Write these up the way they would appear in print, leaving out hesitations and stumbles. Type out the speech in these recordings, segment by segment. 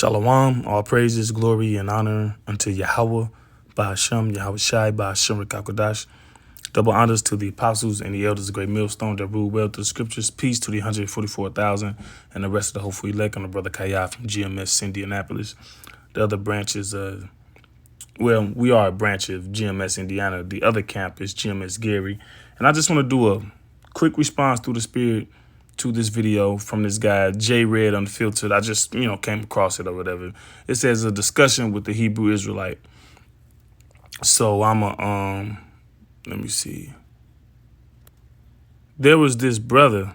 Shalom, all praises, glory, and honor unto Yahweh, Bahashem, Yahweh Shai, Bahashem, Rikakodash. Double honors to the apostles and the elders of Great Millstone that rule well through the scriptures. Peace to the 144,000 and the rest of the hopeful elect and the brother Kaya from GMS Indianapolis. The other branch is, we are a branch of GMS Indiana. The other camp is GMS Gary. And I just want to do a quick response through the spirit to this video from this guy, J Red Unfiltered. I just, came across it or whatever. It says a discussion with the Hebrew Israelite. So I'm let me see. There was this brother,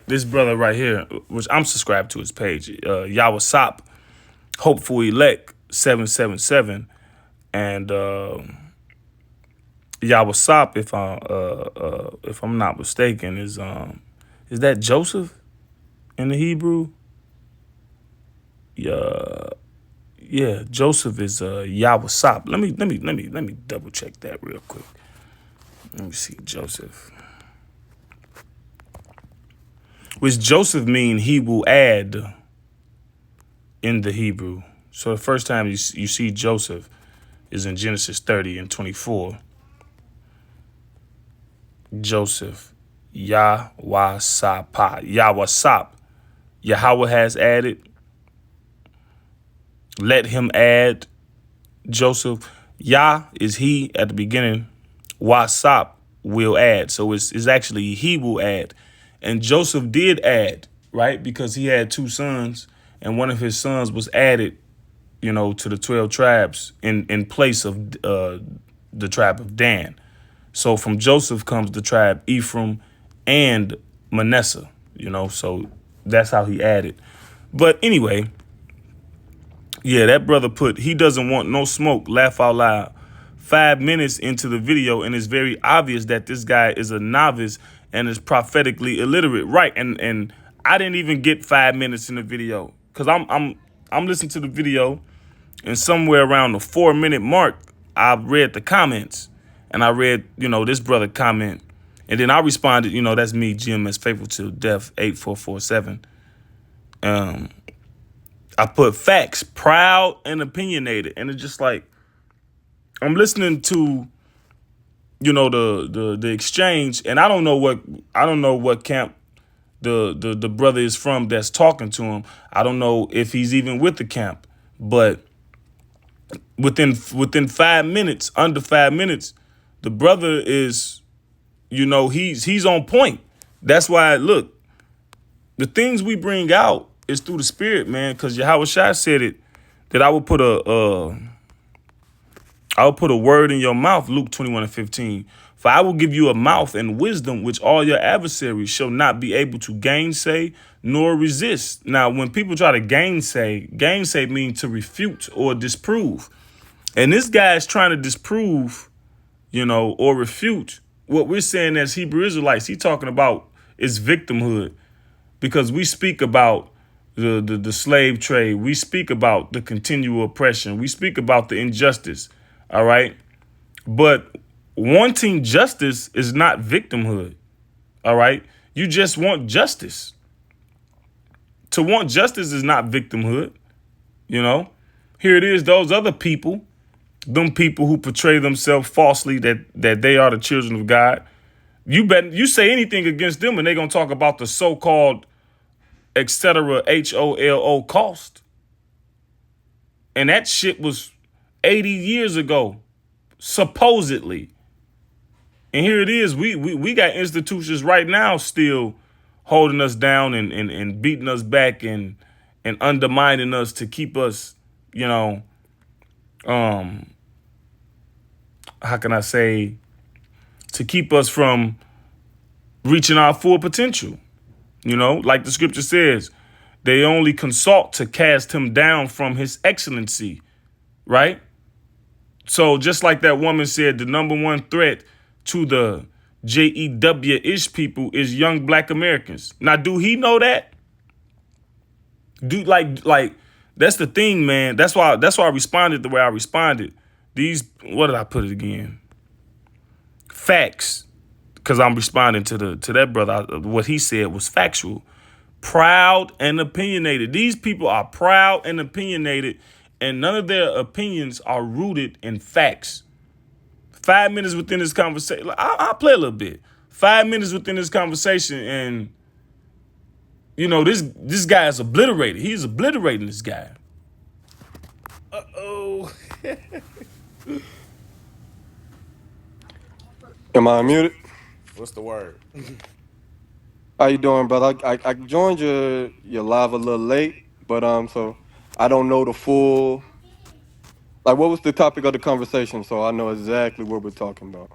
this brother right here, which I'm subscribed to his page, Yawasop, Hopeful Elect 777. And Yawasop, if I'm not mistaken, is that Joseph in the Hebrew? Yeah, Joseph is Yawasop. Let me double check that real quick. Let me see, Joseph. Which Joseph mean he will add in the Hebrew. So the first time you see Joseph is in Genesis 30 and 24. Joseph, Yawasapa, Yawasop. Yahweh has added. Let him add Joseph. Yah is he at the beginning. Wasop will add. So it's actually he will add. And Joseph did add, right? Because he had two sons and one of his sons was added, to the 12 tribes in place of the tribe of Dan. So from Joseph comes the tribe Ephraim and Manasseh, so that's how he added. But anyway, yeah, that brother he doesn't want no smoke, laugh out loud. 5 minutes into the video, and it's very obvious that this guy is a novice and is prophetically illiterate. Right, and I didn't even get 5 minutes in the video because I'm listening to the video, and somewhere around the 4-minute mark, I read the comments. And I read, this brother comment. And then I responded, that's me, GMS Faithful to Death 8447. I put facts, proud and opinionated. And it's just like, I'm listening to, the exchange. And I don't know what camp the brother is from that's talking to him. I don't know if he's even with the camp. But within 5 minutes, under 5 minutes, the brother is, he's on point. That's why, look, the things we bring out is through the spirit, man, because Yahweh Shai said it, that I will put a word in your mouth, Luke 21:15. For I will give you a mouth and wisdom which all your adversaries shall not be able to gainsay nor resist. Now, when people try to gainsay means to refute or disprove. And this guy is trying to disprove or refute what we're saying as Hebrew Israelites. He's talking about is victimhood, because we speak about the slave trade. We speak about the continual oppression. We speak about the injustice. All right. But wanting justice is not victimhood. All right. You just want justice. To want justice is not victimhood. Here it is. Those other people, them people who portray themselves falsely that they are the children of God. You say anything against them and they're going to talk about the so-called, etc., HOLO cost. And that shit was 80 years ago, supposedly. And here it is. We got institutions right now still holding us down and beating us back and undermining us to keep us, how can I say, to keep us from reaching our full potential. Like the scripture says, they only consult to cast him down from his excellency, right? So just like that woman said, the number one threat to the JEW-ish people is young black Americans. Now, do he know that? Like that's the thing, man. That's why I responded the way I responded. What did I put it again? Facts, because I'm responding to that brother. What he said was factual. Proud and opinionated. These people are proud and opinionated, and none of their opinions are rooted in facts. 5 minutes within this conversation, I'll play a little bit. 5 minutes within this conversation, and this guy is obliterated. He's obliterating this guy. Oh, Am I muted? what's the word? How you doing, brother? I joined your live a little late, but so I don't know the full, like, what was the topic of the conversation, so I know exactly what we're talking about.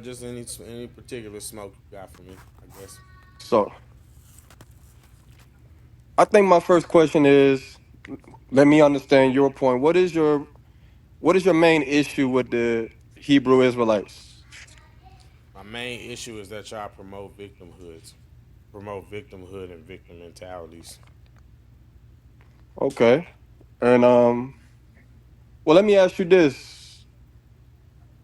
Just any particular smoke you got for me, I guess. So I think my first question is, let me understand your point. What is your main issue with the Hebrew Israelites? My main issue is that y'all promote victimhood and victim mentalities. Okay, and well, let me ask you this: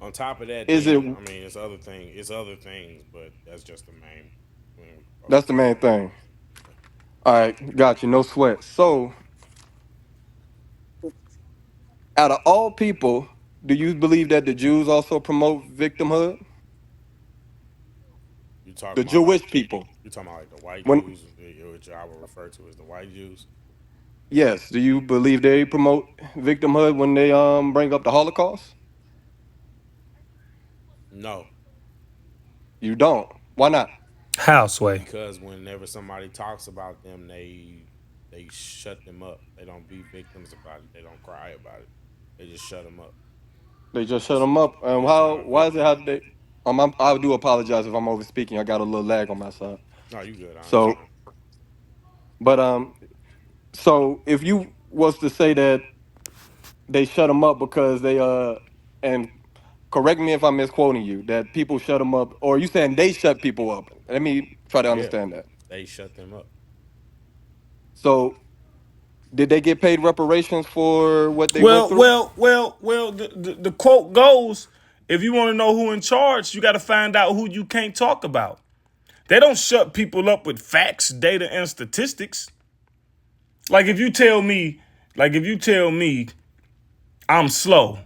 On top of that, Is it then I mean, it's other things, but that's just the main that's focus the of main it. thing? All right, got you. No sweat. So, out of all people, do you believe that the Jews also promote victimhood? You talking The about like Jewish people. you talking about like the white When Jews, which I would refer to as the white Jews. yes, do you believe they promote victimhood when they bring up the Holocaust? No, You don't. Why not? Houseway. because whenever somebody talks about them, they shut them up. They don't be victims about it. They don't cry about it. They just shut them up. They just shut It's, them up. And yeah, how? y'all Why is it victim. how they? I do apologize if I'm over speaking. I got a little lag on my side. No, you good. I So, understand. but so if you was to say that they shut them up because they and correct me if I'm misquoting you, that people shut them up, or you saying they shut people up. Let me try to Yeah, understand that. they shut them up. So, did they get paid reparations for what they went Well, through? well, well, well. The quote goes: if you want to know who in charge, you got to find out who you can't talk about. They don't shut people up with facts, data, and statistics. Like if you tell me I'm slow,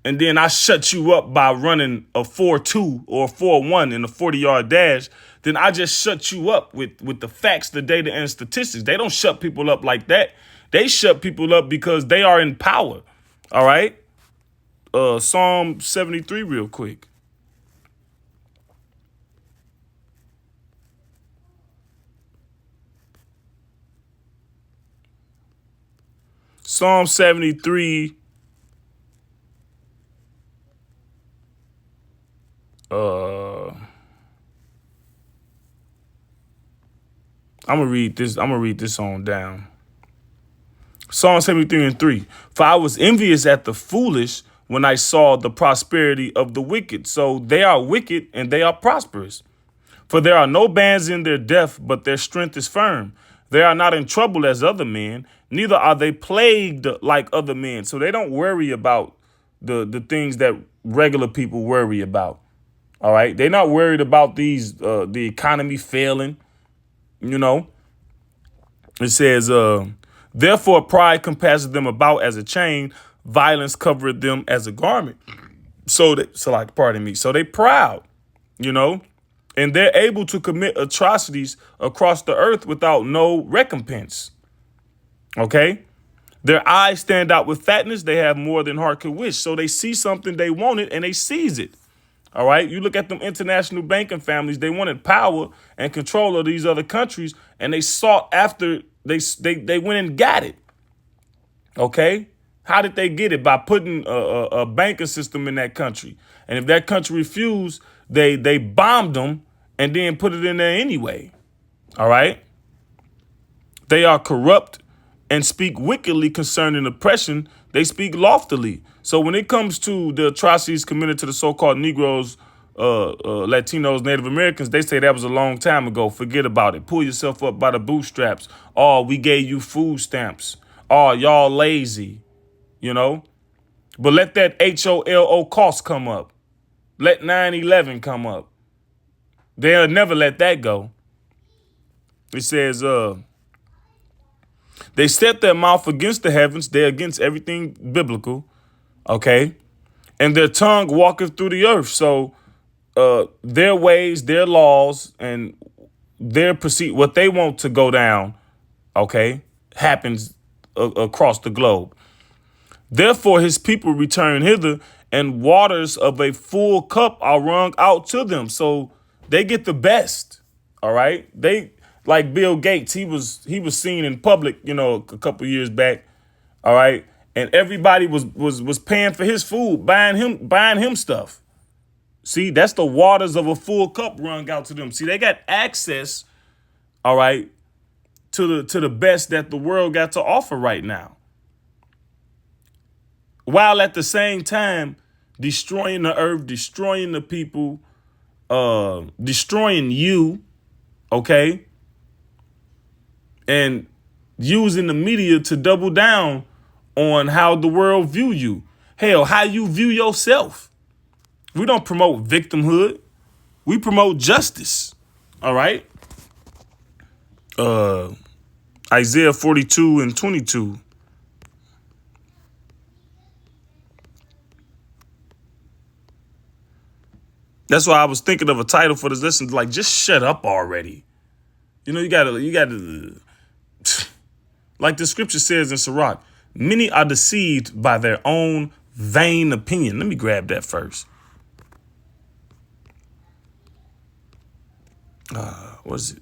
and then I shut you up by running a 4.2 or a 4.1 in a 40-yard dash, then I just shut you up with the facts, the data, and statistics. They don't shut people up like that. They shut people up because they are in power. All right? Psalm 73 real quick. Psalm 73, I'm gonna read this on down. Psalm 73 and 3. For I was envious at the foolish when I saw the prosperity of the wicked. So they are wicked and they are prosperous. For there are no bands in their death, but their strength is firm. They are not in trouble as other men, neither are they plagued like other men. So they don't worry about the things that regular people worry about. All right. They're not worried about the economy failing, you know. It says, therefore pride compasses them about as a chain, violence covereth them as a garment. Pardon me. So they proud, you know, and they're able to commit atrocities across the earth without no recompense. Okay. Their eyes stand out with fatness. They have more than heart could wish. So they see something, they want it, and they seize it. All right. You look at them international banking families, they wanted power and control of these other countries, and they sought after they went and got it. Okay. How did they get it? By putting a banking system in that country. And if that country refused, they bombed them and then put it in there anyway. All right. They are corrupt and speak wickedly concerning oppression. They speak loftily. So when it comes to the atrocities committed to the so-called Negroes, Latinos, Native Americans, they say that was a long time ago. Forget about it. Pull yourself up by the bootstraps. Oh, we gave you food stamps. Oh, y'all lazy, you know? But let that HOLO cost come up. Let 9/11 come up. They'll never let that go. It says, they set their mouth against the heavens. They're against everything biblical. Okay. And their tongue walketh through the earth. So their ways, their laws, and their what they want to go down, okay, happens across the globe. Therefore his people return hither, and waters of a full cup are wrung out to them. So they get the best. All right. They, like Bill Gates, he was seen in public, a couple years back. All right. And everybody was paying for his food, buying him stuff. See, that's the waters of a full cup wrung out to them. See, they got access, all right, to the best that the world got to offer right now, while at the same time destroying the earth, destroying the people, destroying you, okay, and using the media to double down on how the world view you. Hell, how you view yourself. We don't promote victimhood. We promote justice. All right. Isaiah 42 and 22. That's why I was thinking of a title for this lesson, like, just shut up already. You gotta, like the scripture says in Sirach, many are deceived by their own vain opinion. Let me grab that first. What is it?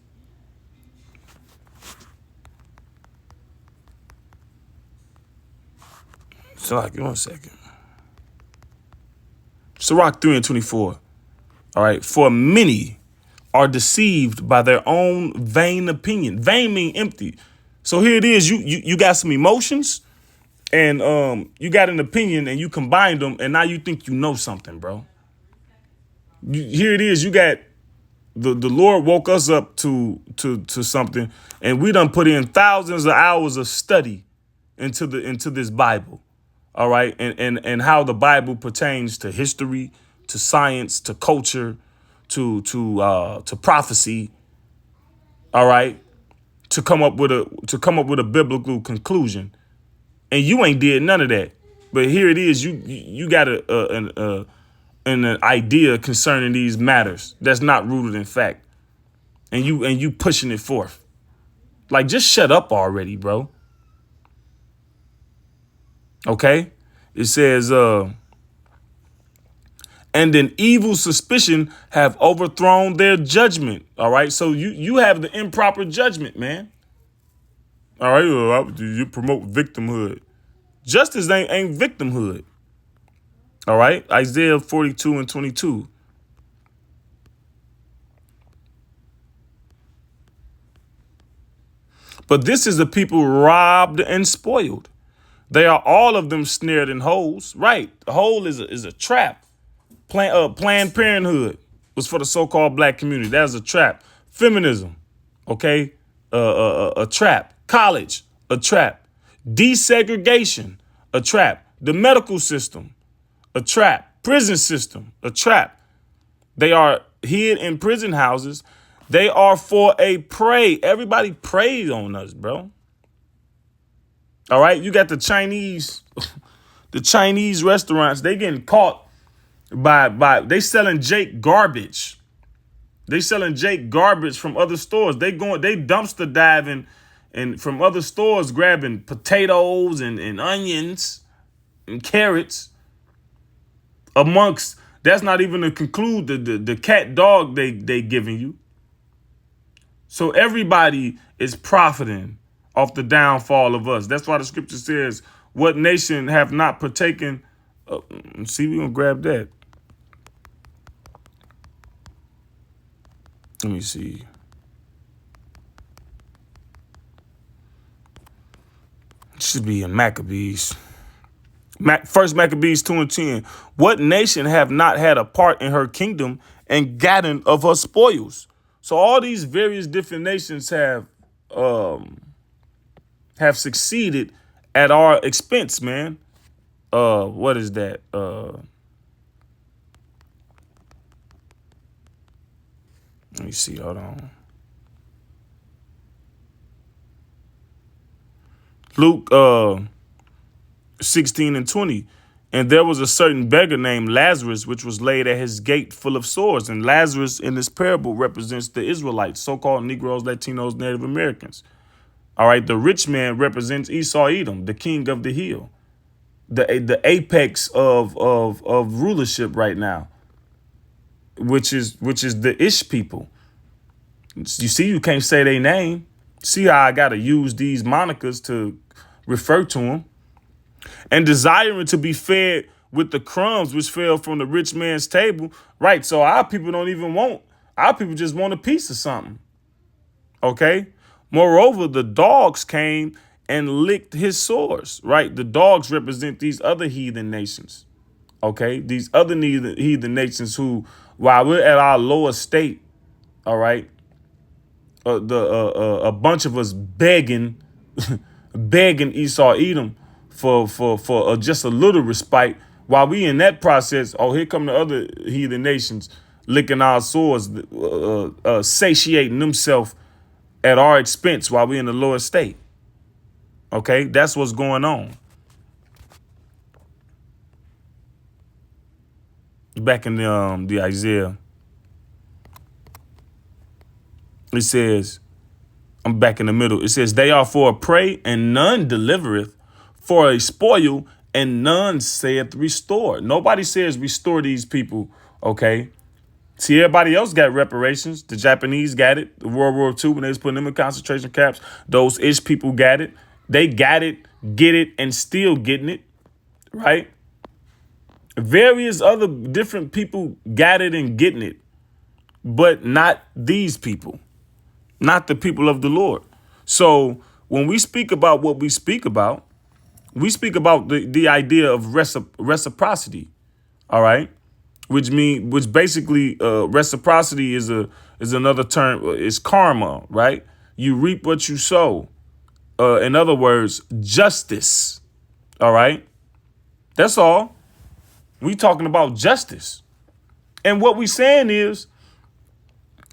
Sirach, give me 1 second. Sirach 3 and 24. All right. For many are deceived by their own vain opinion. Vain mean empty. So here it is. You got some emotions, and you got an opinion, and you combine them, and now you think you know something, bro. Here it is. You got the Lord woke us up to something, and we done put in thousands of hours of study into this Bible. All right. And how the Bible pertains to history, to science, to culture, to prophecy. All right. To come up with a biblical conclusion. And you ain't did none of that. But here it is. You got an idea concerning these matters that's not rooted in fact. And you pushing it forth. Like, just shut up already, bro. Okay? It says, and an evil suspicion have overthrown their judgment. All right? So you have the improper judgment, man. All right? You promote victimhood. Justice ain't victimhood. All right? Isaiah 42 and 22. But this is the people robbed and spoiled. They are all of them snared in holes. Right. The hole is a trap. Planned Parenthood was for the so-called black community. That was a trap. Feminism. Okay. A trap. College. A trap. Desegregation. A trap. The medical system. A trap. Prison system. A trap. They are hid in prison houses. They are for a prey. Everybody preys on us, bro. All right, you got the Chinese restaurants. They getting caught by they selling Jake garbage. They selling Jake garbage from other stores. They dumpster diving and from other stores grabbing potatoes and onions and carrots. Amongst, that's not even to conclude the cat dog they giving you. So everybody is profiting off the downfall of us. That's why the scripture says, what nation have not partaken? See, we're going to grab that. Let me see. It should be in Maccabees. First Maccabees 2 and 10. What nation have not had a part in her kingdom and gotten of her spoils? So all these various different nations have succeeded at our expense, man. What is that? Let me see. Hold on. Luke 16 and 20. And there was a certain beggar named Lazarus, which was laid at his gate full of sores. And Lazarus in this parable represents the Israelites, so-called Negroes, Latinos, Native Americans. All right, the rich man represents Esau Edom, the king of the hill, the apex of rulership right now, which is the Ish people. You see, you can't say their name. See how I got to use these monikers to refer to them. And desiring to be fed with the crumbs which fell from the rich man's table. Right, so our people don't even want, our people just want a piece of something. Okay? Moreover, the dogs came and licked his sores. Right? The dogs represent these other heathen nations. Okay? These other heathen nations who, while we're at our lower state, all right, a bunch of us begging Esau Edom for just a little respite, while we in that process, oh, here come the other heathen nations licking our sores, satiating themselves at our expense while we in the lower state. Okay, that's what's going on. Back in the Isaiah, it says, I'm back in the middle. It says, they are for a prey and none delivereth, for a spoil and none saith restore. Nobody says restore these people, okay? See, everybody else got reparations. The Japanese got it. The World War II, when they was putting them in concentration camps, those Ish people got it. They got it, get it, and still getting it, right? Various other different people got it and getting it, but not these people, not the people of the Lord. So when we speak about what we speak about the idea of reciprocity, all right? Which basically reciprocity is another term. It's karma, right? You reap what you sow. In other words, justice. All right, that's all. We talking about justice, and what we saying is,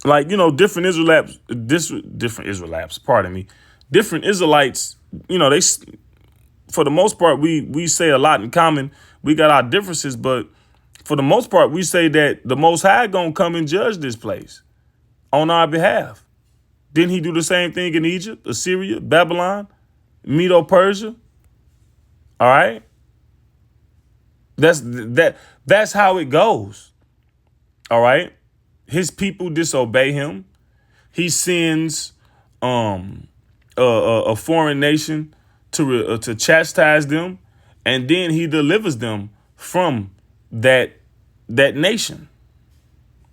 like, different Israelites. They, for the most part, we say a lot in common. We got our differences, but for the most part, we say that the Most High gonna come and judge this place on our behalf. Didn't he do the same thing in Egypt, Assyria, Babylon, Medo-Persia? All right. That's how it goes. All right. His people disobey him. He sends a foreign nation to chastise them, and then he delivers them from that nation.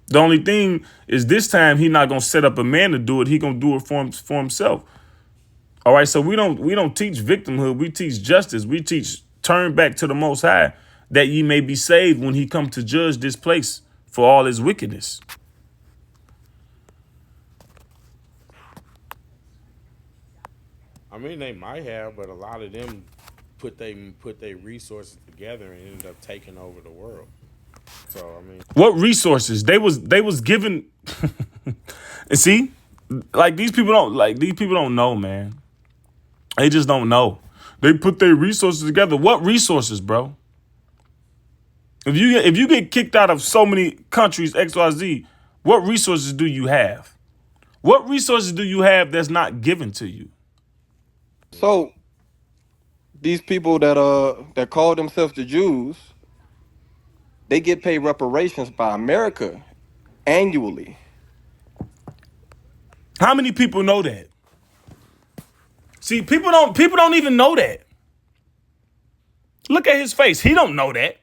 The only thing is, this time he not gonna set up a man to do it. He gonna do it for himself. All right. So we don't teach victimhood. We teach justice. We teach turn back to the Most High, that ye may be saved when he come to judge this place for all his wickedness. I mean, they might have, but a lot of them put their resources together and ended up taking over the world. So I mean, what resources they was given? And see, these people don't know, man. They just don't know. They put their resources together. What resources, bro? If you get kicked out of so many countries, XYZ, what resources do you have? What resources do you have that's not given to you? So these people that call themselves the Jews, they get paid reparations by America annually. How many people know that? See, people don't even know that. Look at his face. He don't know that.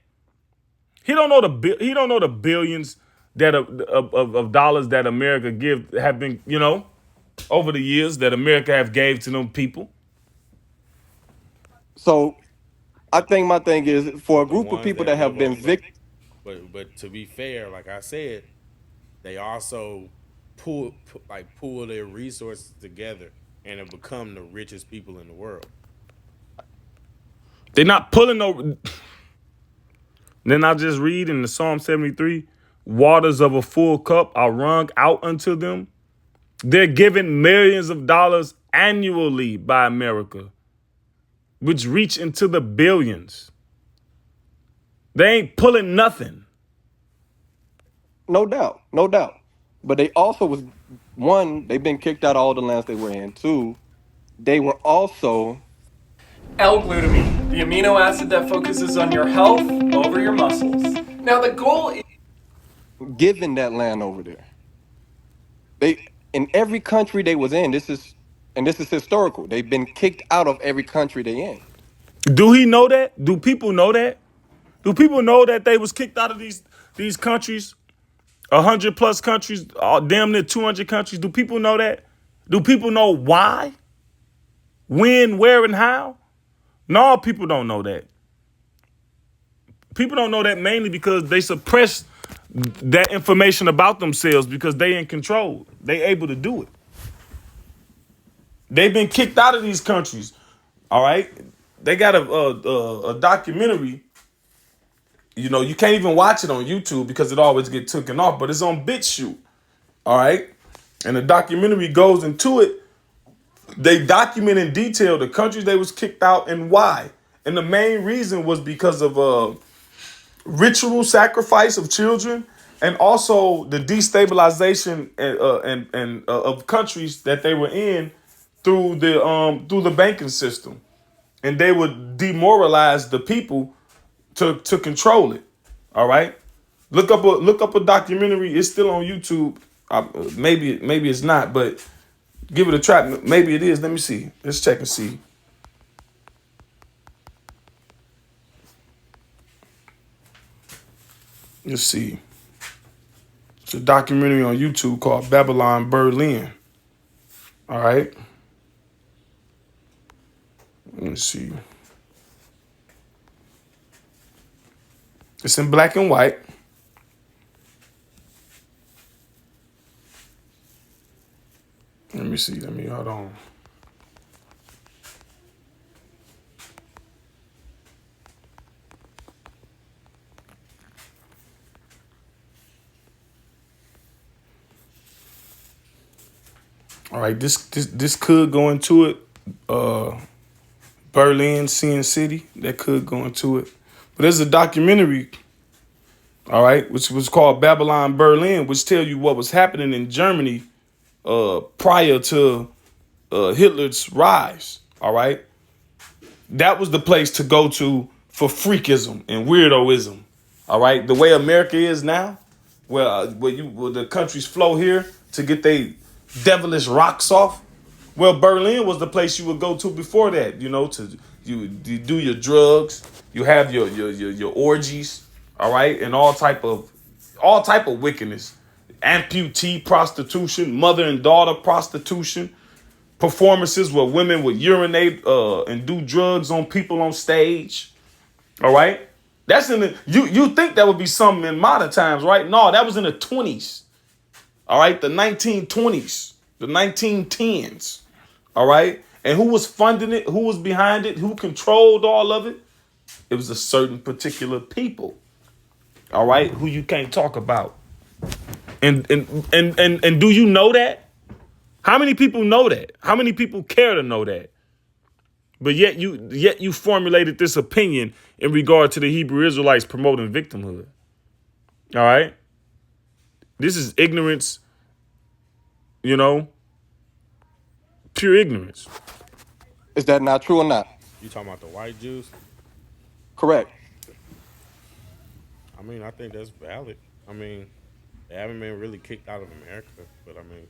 He don't know the billions that of dollars that America have been, over the years that America have gave to them people. So I think my thing is, for a group of people that have been victims. But to be fair, like I said, they also pull their resources together and have become the richest people in the world. They're not pulling over. Then I just read in the Psalm 73, waters of a full cup are wrung out unto them. They're given millions of dollars annually by America. which reach into the billions. They ain't pulling nothing. No doubt, no doubt. But they also was one. They've been kicked out of all the lands they were in. Two, they were also L-glutamine, the amino acid that focuses on your health over your muscles. Now the goal is given that land over there. They in every country they was in. This is historical. They've been kicked out of every country they in. Do he know that? Do people know that? Do people know that they was kicked out of these countries? 100 plus countries, damn near 200 countries. Do people know that? Do people know why? When, where, and how? No, people don't know that. People don't know that mainly because they suppress that information about themselves because they in control. They able to do it. They've been kicked out of these countries. All right. They got a documentary. You know, you can't even watch it on YouTube because it always gets taken off, but it's on BitChute. All right. And the documentary goes into it. They document in detail the countries they was kicked out and why. And the main reason was because of ritual sacrifice of children and also the destabilization of countries that they were in through the banking system. And they would demoralize the people to control it. All right. Look up a documentary. It's still on YouTube. Maybe it's not, but give it a try. Maybe it is. Let me see. Let's check and see. Let's see. It's a documentary on YouTube called Babylon Berlin. All right. Let me see. It's in black and white. Let me see. Hold on. All right, this could go into it. Berlin, Sin City, that could go into it. But there's a documentary, all right, which was called Babylon Berlin, which tell you what was happening in Germany prior to Hitler's rise. All right, that was the place to go to for freakism and weirdoism. All right, the way America is now, where the countries flow here to get their devilish rocks off. Well, Berlin was the place you would go to before that. You know, you do your drugs, you have your orgies, all right, and all type of wickedness, amputee prostitution, mother and daughter prostitution, performances where women would urinate and do drugs on people on stage. All right. That's in the you think that would be something in modern times, right? No, that was in the 20s. All right, the 1920s, the 1910s. All right. And who was funding it? Who was behind it? Who controlled all of it? It was a certain particular people. All right, who you can't talk about. And do you know that? How many people know that? How many people care to know that? But yet you formulated this opinion in regard to the Hebrew Israelites promoting victimhood. All right? This is ignorance, you know, pure ignorance. Is that not true or not? You talking about the white Jews? Correct. I mean, I think that's valid. I mean, they haven't been really kicked out of America, but I mean,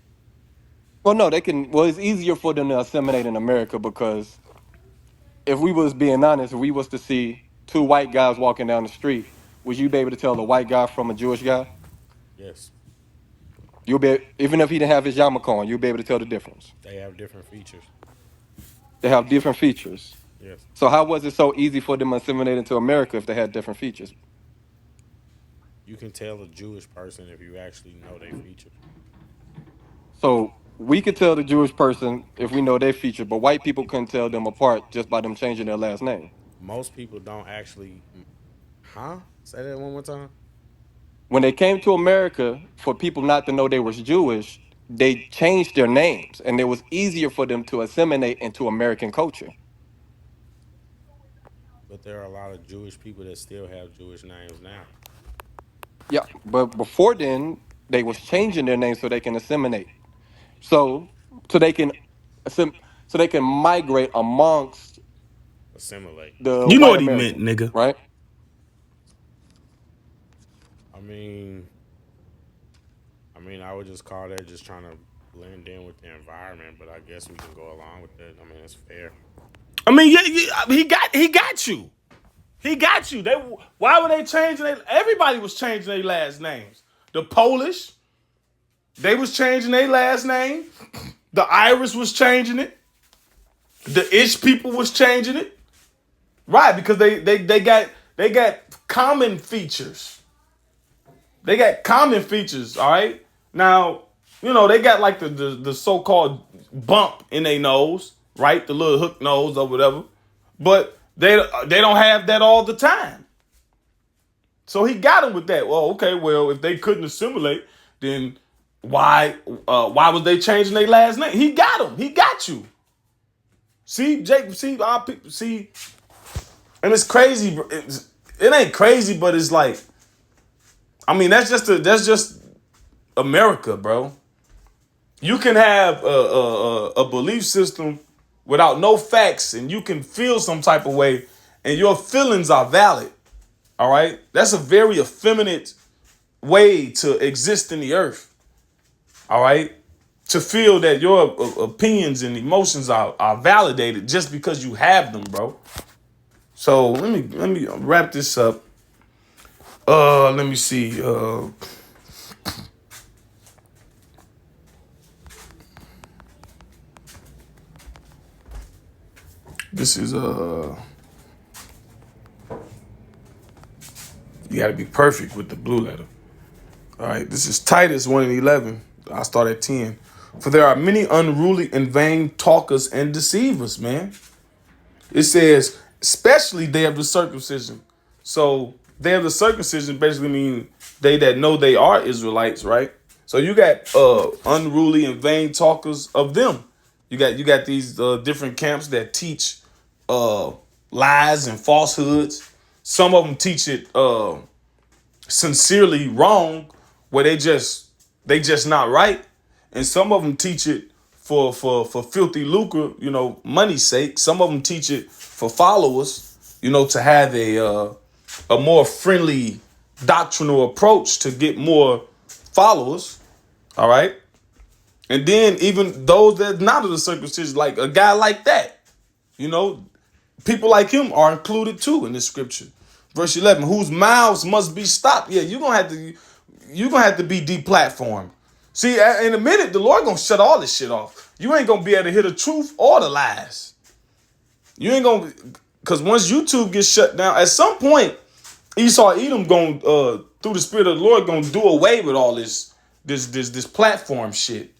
Well, no, they can. Well, it's easier for them to assimilate in America because if we was being honest, if we was to see two white guys walking down the street, would you be able to tell a white guy from a Jewish guy? yes, You'll be even if he didn't have his yarmulke on, you'll be able to tell the difference. they have different features. They have different features. Yes, So how was it so easy for them to assimilate into America if they had different features? you can tell a Jewish person if you actually know their features. So we could tell the Jewish person if we know their feature, but white people couldn't tell them apart just by them changing their last name. Most people don't actually. Huh? Say that one more time. When they came to America, for people not to know they was Jewish, they changed their names, and it was easier for them to assimilate into American culture. But there are a lot of Jewish people that still have Jewish names now. Yeah, but before then, they was changing their names so they can assimilate. So so they can so they can migrate amongst Assimilate. the You know white what he meant, Americans, nigga. right? I mean, I would just call that just trying to blend in with the environment, but I guess we can go along with it. I mean, it's fair. I mean, yeah, he got you. He got you. Why were they changing? Everybody was changing their last names. The Polish, they was changing their last name. The Irish was changing it. The Ish people was changing it. Right, because they got common features. They got common features, all right? Now, they got like the so-called bump in their nose, right? The little hook nose or whatever. But they don't have that all the time. So he got him with that. Well, okay, if they couldn't assimilate, then why was they changing their last name? He got him. He got you. See, Jake, our people, and it's crazy. It ain't crazy, but it's like, I mean, that's just America, bro. You can have a belief system without no facts, and you can feel some type of way, and your feelings are valid. All right, that's a very effeminate way to exist in the earth. All right, to feel that your opinions and emotions are validated just because you have them, bro. So let me wrap this up. Let me see. This is you got to be perfect with the blue letter. All right, this is Titus 1:11. I'll start at 10. For there are many unruly and vain talkers and deceivers, man. It says, especially day of the circumcision. So day of the circumcision basically means they that know they are Israelites, right? So you got unruly and vain talkers of them. You got these different camps that teach lies and falsehoods. Some of them teach it sincerely wrong, where they just not right, and some of them teach it for filthy lucre, money's sake. Some of them teach it for followers, to have a more friendly doctrinal approach to get more followers. All right, and then even those that not of the circumcision, like a guy like that, people like him are included too in this scripture. Verse 11, whose mouths must be stopped. Yeah, you're gonna have to be deplatformed. See, in a minute, the Lord gonna shut all this shit off. You ain't gonna be able to hear the truth or the lies. You ain't gonna, because once YouTube gets shut down, at some point, Esau Edom going through the Spirit of the Lord gonna do away with all this platform shit.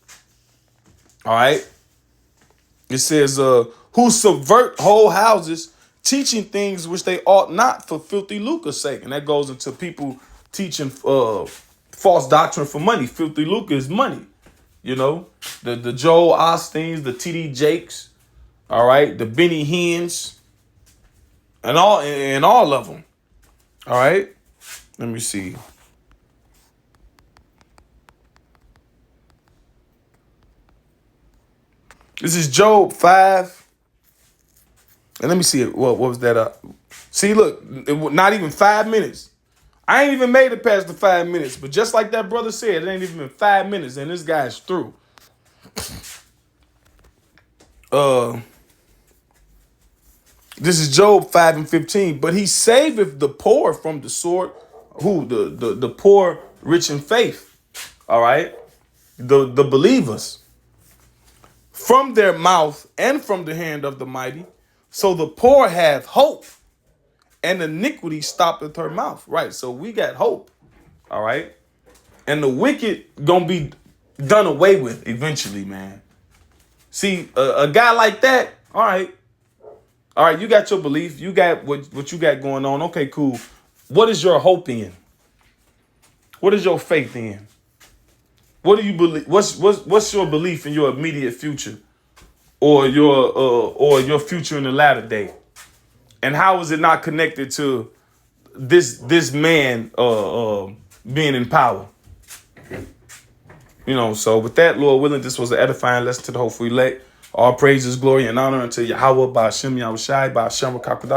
All right. It says, who subvert whole houses, teaching things which they ought not for filthy lucre's sake. And that goes into people teaching false doctrine for money. Filthy lucre is money. The Joel Osteens, the T.D. Jakes, all right, the Benny Hinn's, and all of them. All right. Let me see. This is Job 5. And let me see it. What was that? See, look, not even 5 minutes. I ain't even made it past the 5 minutes. But just like that brother said, it ain't even been 5 minutes, and this guy's through. This is Job 5:15. But he saveth the poor from the sword. Who? The poor, rich in faith. All right? The believers. From their mouth and from the hand of the mighty. So the poor have hope, and iniquity stoppeth her mouth. Right, so we got hope. All right? And the wicked gonna be done away with eventually, man. See, a guy like that, all right, you got your belief. You got what you got going on. Okay, cool. What is your hope in? What is your faith in? What do you believe? What's your belief in your immediate future, or your future in the latter day? And how is it not connected to this man being in power? You know, so with that, Lord willing, this was an edifying lesson to the hopeful elect. All praises, glory, and honor unto Yahweh, by Hashem Yahushai, by Hashem Rakakwada.